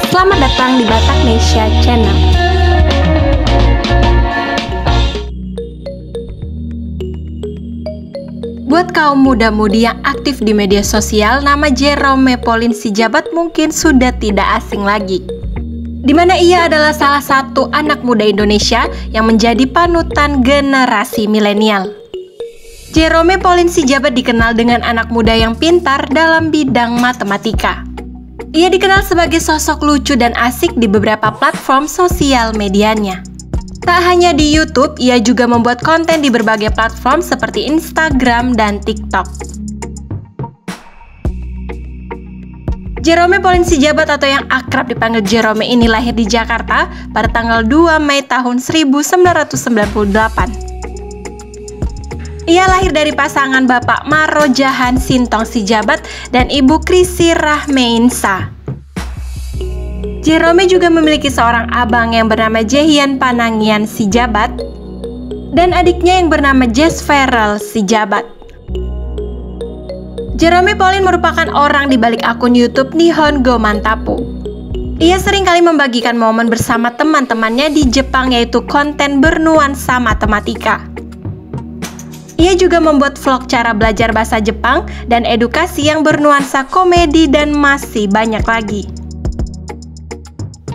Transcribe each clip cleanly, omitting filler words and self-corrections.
selamat datang di Bataknesia Channel. Buat kaum muda-mudi yang aktif di media sosial, nama Jerome Pauline Sijabat mungkin sudah tidak asing lagi. Di mana ia adalah salah satu anak muda Indonesia yang menjadi panutan generasi milenial. Jerome Pauline Sijabat dikenal dengan anak muda yang pintar dalam bidang matematika. Ia dikenal sebagai sosok lucu dan asik di beberapa platform sosial medianya. Tak hanya di YouTube, ia juga membuat konten di berbagai platform seperti Instagram dan TikTok. Jerome Pauline Sijabat atau yang akrab dipanggil Jerome ini lahir di Jakarta pada tanggal 2 Mei tahun 1998. Ia lahir dari pasangan Bapak Maro Jahan Sintong Sijabat dan Ibu Krisi Rahmeinsa. Jerome juga memiliki seorang abang yang bernama Jehian Panangian Sijabat dan adiknya yang bernama Jess Farrell Sijabat. Jerome Pauline merupakan orang di balik akun YouTube Nihongo Mantapu. Ia seringkali membagikan momen bersama teman-temannya di Jepang, yaitu konten bernuansa matematika. Ia juga membuat vlog cara belajar bahasa Jepang dan edukasi yang bernuansa komedi dan masih banyak lagi.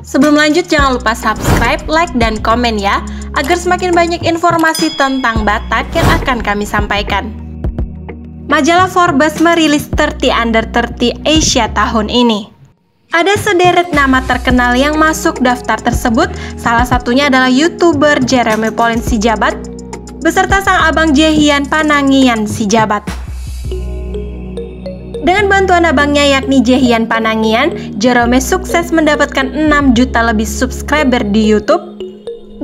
Sebelum lanjut, jangan lupa subscribe, like, dan komen ya, agar semakin banyak informasi tentang Batak yang akan kami sampaikan. Majalah Forbes merilis 30 Under 30 Asia tahun ini. Ada sederet nama terkenal yang masuk daftar tersebut, salah satunya adalah YouTuber Jerome Pauline Sijabat, beserta sang abang Jehian Panangian Sijabat. Dengan bantuan abangnya yakni Jehian Panangian, Jerome sukses mendapatkan 6 juta lebih subscriber di YouTube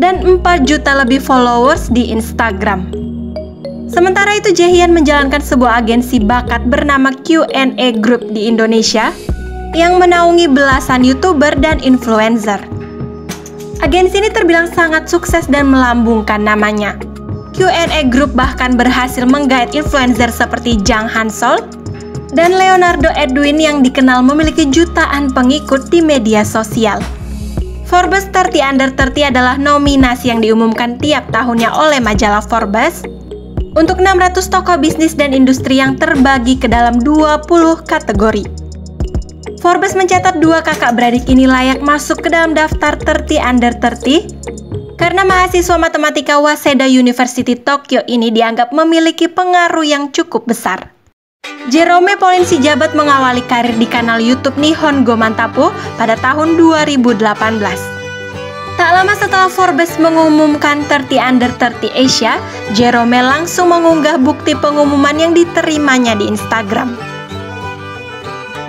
dan 4 juta lebih followers di Instagram. Sementara itu, Jehian menjalankan sebuah agensi bakat bernama Q&A Group di Indonesia yang menaungi belasan YouTuber dan influencer. Agensi ini terbilang sangat sukses dan melambungkan namanya. Q&A Group bahkan berhasil menggait influencer seperti Jang Hansol dan Leonardo Edwin yang dikenal memiliki jutaan pengikut di media sosial. Forbes 30 Under 30 adalah nominasi yang diumumkan tiap tahunnya oleh majalah Forbes untuk 600 tokoh bisnis dan industri yang terbagi ke dalam 20 kategori. Forbes mencatat dua kakak beradik ini layak masuk ke dalam daftar 30 Under 30 karena mahasiswa matematika Waseda University Tokyo ini dianggap memiliki pengaruh yang cukup besar. Jerome Pauline Sijabat mengawali karir di kanal YouTube Nihongo Mantapu pada tahun 2018. Tak lama setelah Forbes mengumumkan 30 Under 30 Asia, Jerome langsung mengunggah bukti pengumuman yang diterimanya di Instagram.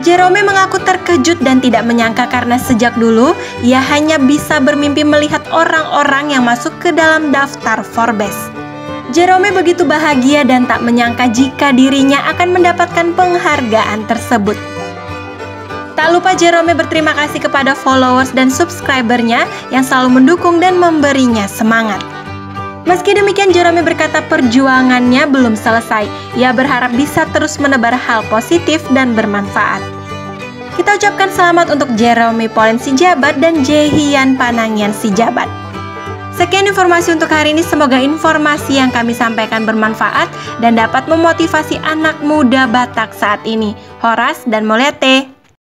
Jerome mengaku terkejut dan tidak menyangka karena sejak dulu ia hanya bisa bermimpi melihat orang-orang yang masuk ke dalam daftar Forbes. Jerome begitu bahagia dan tak menyangka jika dirinya akan mendapatkan penghargaan tersebut. Tak lupa Jerome berterima kasih kepada followers dan subscribernya yang selalu mendukung dan memberinya semangat. Meski demikian, Jerome berkata perjuangannya belum selesai. Ia berharap bisa terus menebar hal positif dan bermanfaat. Kita ucapkan selamat untuk Jerome Pauline Sijabat dan Jehian Panangian Sijabat. Sekian informasi untuk hari ini, semoga informasi yang kami sampaikan bermanfaat dan dapat memotivasi anak muda Batak saat ini. Horas dan Molete.